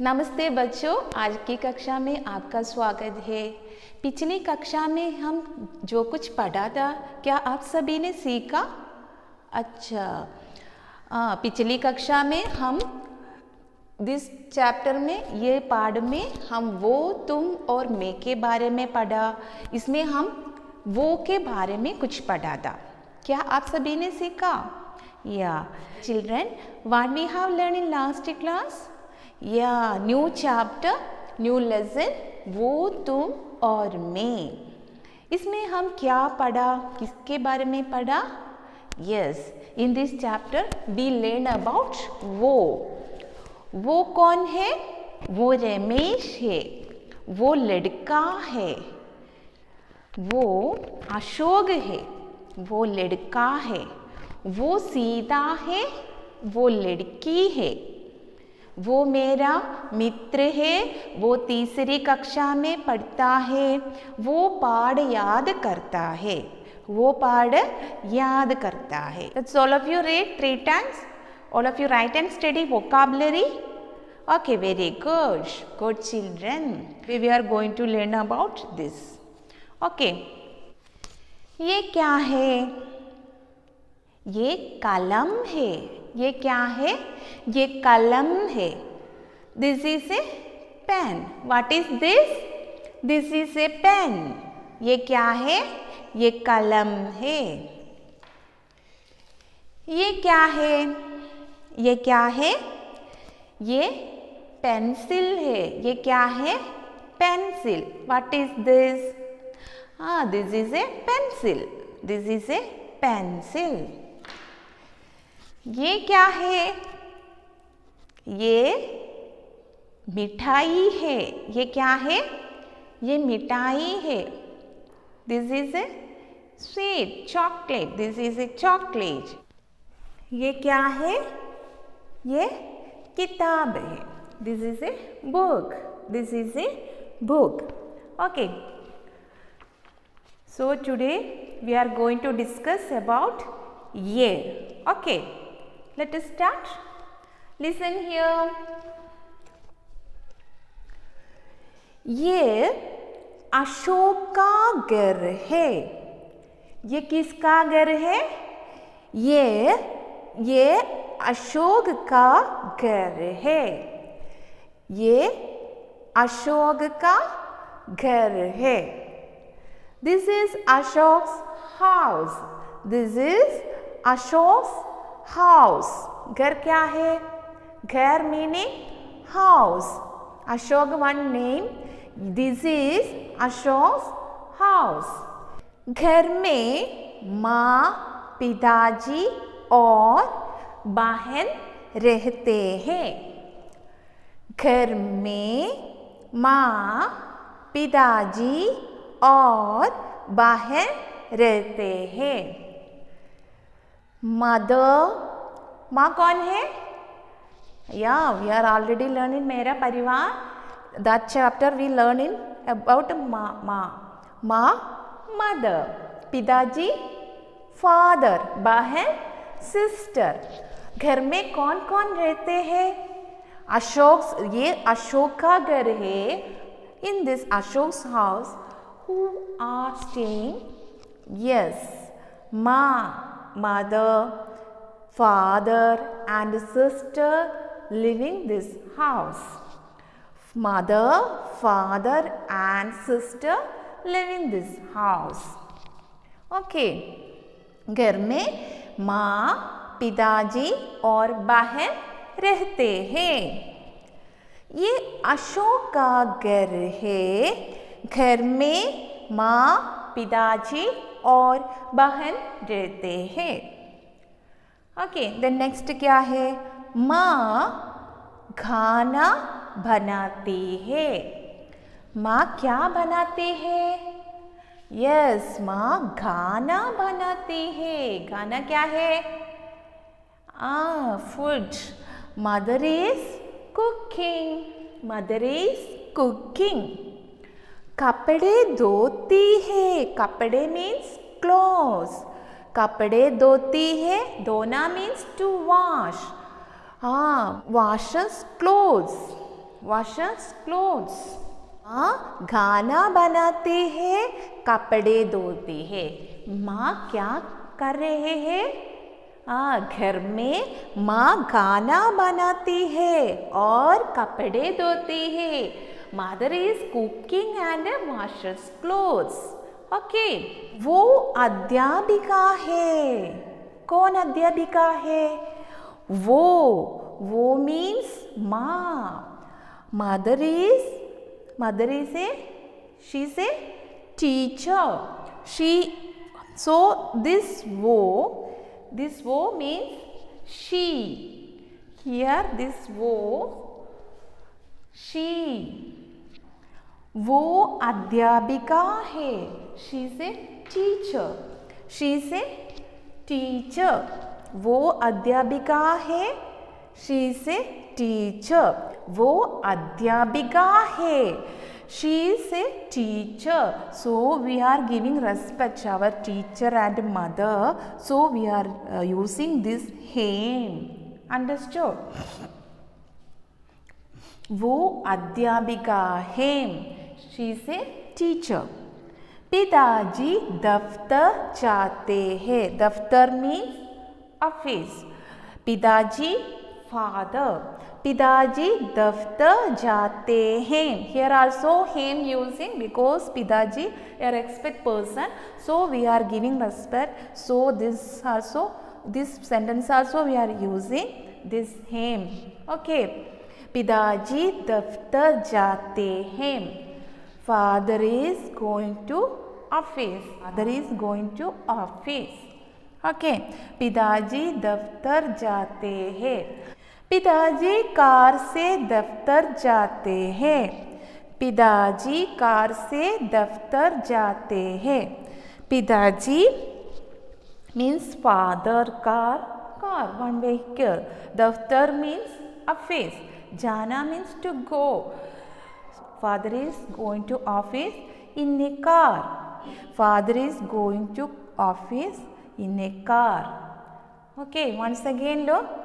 नमस्ते बच्चों, आज की कक्षा में आपका स्वागत है। पिछली कक्षा में हम जो कुछ पढ़ा था, क्या आप सभी ने सीखा? अच्छा, पिछली कक्षा में हम दिस चैप्टर में ये पाठ में हम वो, तुम और मैं के बारे में पढ़ा। इसमें हम वो के बारे में कुछ पढ़ा था। क्या आप सभी ने सीखा? या children, what we have learn in last class? या न्यू चैप्टर, न्यू लेसन, वो, तुम और मैं। इसमें हम क्या पढ़ा, किसके बारे में पढ़ा? Yes, in this chapter we learn about वो। वो कौन है? वो रमेश है, वो लड़का है। वो अशोक है, वो लड़का है। वो सीता है, वो लड़की है। वो मेरा मित्र है, वो तीसरी कक्षा में पढ़ता है। वो पाठ याद करता है, वो पाठ याद करता है। That's all of you read 3 times. All of you write and study vocabulary. Okay, very good. Good children. We are going to learn about this. Okay. ये क्या है? ये कलम है। ये क्या है? ये कलम है। This is a pen. What is this? This is a pen. ये क्या है? ये कलम है। ये क्या है? ये क्या है? ये पेंसिल है। ये क्या है? Pencil. What is this? This is a pencil. This is a pencil. ये क्या है? ये मिठाई है। ये क्या है? ये मिठाई है। This is a sweet chocolate. This is a chocolate. ये क्या है? ये किताब है। This is a book. This is a book. Okay. So today we are going to discuss about ये. Okay. Let us start. Listen here. ये अशोक का घर है। ये किसका घर है? ये अशोक का घर है। ये अशोक का घर है। This is Ashok's house. This is Ashok's house. घर क्या है? घर meaning house. Ashok one name. This is Ashok's house. घर में माँ, पिताजी और बहन रहते हैं। घर में माँ, पिताजी और बहन रहते हैं। मदर, माँ कौन है? वी आर ऑलरेडी लर्निंग मेरा परिवार। That chapter we learn in about माँ मदर, पिताजी फादर, बहन सिस्टर। घर में कौन कौन रहते हैं? ये अशोक का घर है। In this Ashok's house who are staying? Yes, mother, father and sister living this house. Mother, father and sister live in this house. Okay. घर में माँ, पिताजी और बहन रहते हैं। ये अशोक का घर है। घर में माँ, पिताजी और बहन रहते हैं। ओके, देन नेक्स्ट क्या है? माँ खाना बनाती है। माँ क्या बनाती है? यस, माँ खाना बनाती है। खाना क्या है? Food. Mother is cooking. Mother is cooking. कपड़े धोती है। कपड़े मीन्स क्लोथ्स। कपड़े धोती है। धोना means to wash. washes clothes. washes clothes. माँ खाना बनाते हैं, कपड़े धोते हैं। माँ क्या कर रहे हैं? घर में माँ खाना बनाती है और कपड़े धोती है। Mother is cooking and washes clothes. Okay, वो अध्यापिका है। कौन अध्यापिका है? वो मीन्स माँ। Mother is a she's a teacher. This wo means she. Here this wo, she. वो अध्यापिका है. She is a teacher. She is a teacher. वो अध्यापिका है. She is a teacher. वो अध्यापिका है. She is a teacher. So we are giving respect to our teacher and mother. So we are using this him. Understood? वो अध्यापिका है. She is a teacher. पिताजी दफ्तर जाते हैं. दफ्तर means office. पिताजी father. पिताजी दफ्तर जाते हैं. Here also him using because पिताजी a respect person. So we are giving respect. So this sentence also we are using this him. Okay. पिताजी दफ्तर जाते हैं. Father is going to office. Father is going to office. Okay. पिताजी दफ्तर जाते हैं. पिताजी कार से दफ्तर जाते हैं. पिताजी कार से दफ्तर जाते हैं. पिताजी means father, car, one vehicle. दफ्तर means office. जाना means to go. Father is going to office in a car. Father is going to office in a car. Okay, once again look.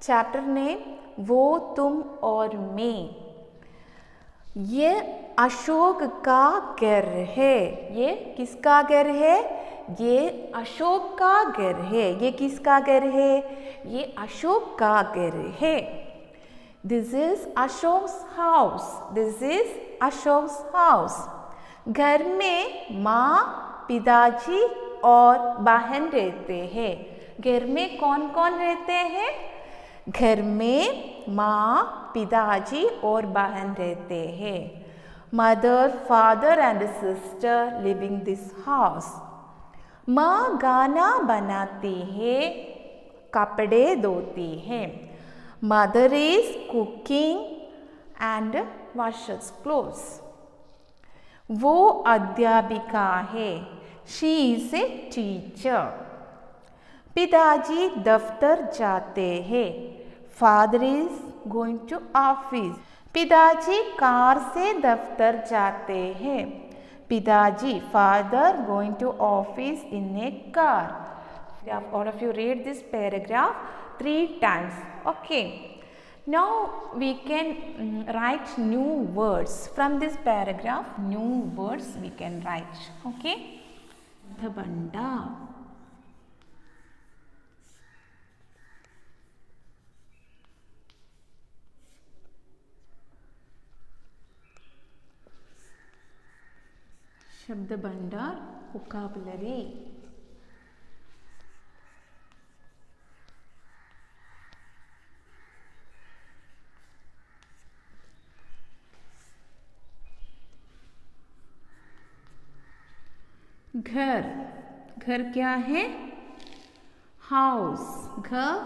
Chapter name वो तुम और मैं. ये अशोक का घर है. ये किसका घर है? ये अशोक का घर है. ये किसका घर है? ये अशोक का घर है. This is Ashok's house. This is Ashok's house. घर में माँ, पिताजी और बहन रहते हैं. घर में कौन कौन रहते हैं? घर में माँ, पिताजी और बहन रहते हैं. Mother, father and sister living this house. माँ गाना बनाती है, कपड़े धोती है. Mother is cooking and washes clothes. वो अध्यापिका है. She is a teacher. पिताजी दफ्तर जाते हैं. Father is going to office. पिताजी कार से दफ्तर जाते हैं. पिताजी father going to office in a car. All of you read this paragraph 3 times. Okay. Now we can write new words from this paragraph. New words we can write. Okay. Banda. शब्द भंडार, vocabulary. घर. घर क्या है? House. घर,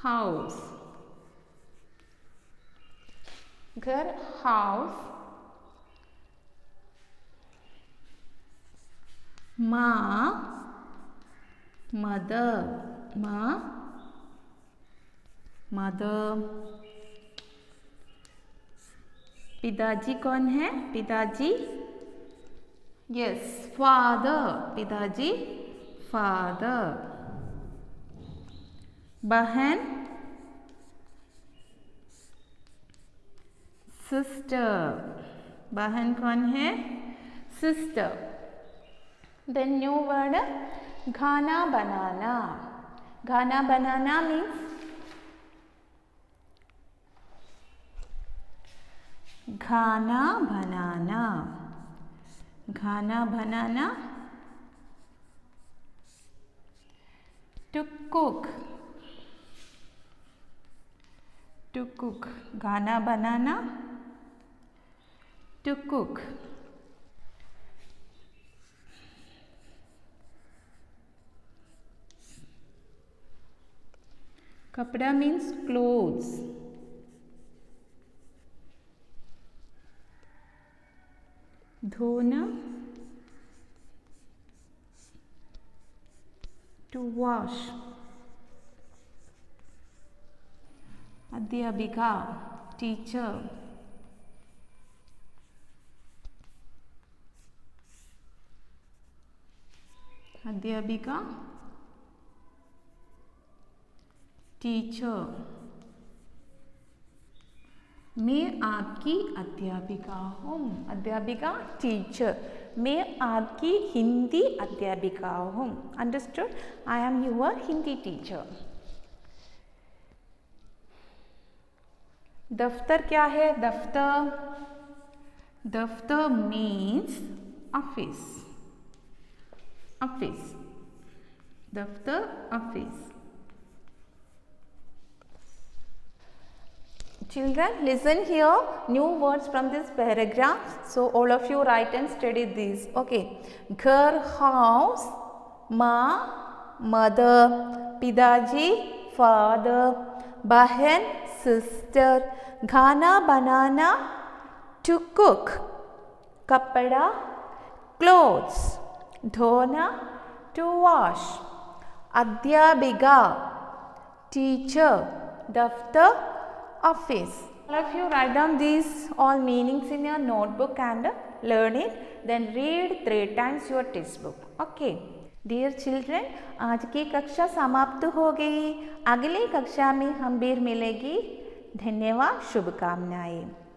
house. घर, house. माँ, mother. माँ, मदर. पिताजी कौन है? पिताजी यस, फादर. पिताजी फादर. बहन सिस्टर, बहन कौन है? सिस्टर। देन न्यू वर्ड खाना बनाना। खाना बनाना मीन्स खाना बनाना। खाना बनाना, टू कुक। टू कुक, खाना बनाना, टू कुक। कपड़ा मीन्स क्लोथ्स। धोना, टू वॉश। अध्यापिका, टीचर। अध्यापिका, टीचर। मैं आपकी अध्यापिका हूँ। अध्यापिका, टीचर। मैं आपकी हिंदी अध्यापिका हूँ। Understood? I am your Hindi teacher. दफ्तर क्या है? दफ्तर, दफ्तर मीन्स ऑफिस। ऑफिस, दफ्तर, office. Children, listen here new words from this paragraph. So all of you write and study these. Okay. Ghar, house. Ma, mother. Pidaji, father. Bahan, sister. Khana banana, to cook. Kapada, clothes. Dhona, to wash. Adhyabika, teacher. Daftar, office. All of you write down these all meanings in your notebook and learn it. Then read 3 times your textbook. Okay. Dear children, आज की कक्षा समाप्त हो गई। अगली कक्षा में हम फिर मिलेगी। धन्यवाद, शुभकामनाएं।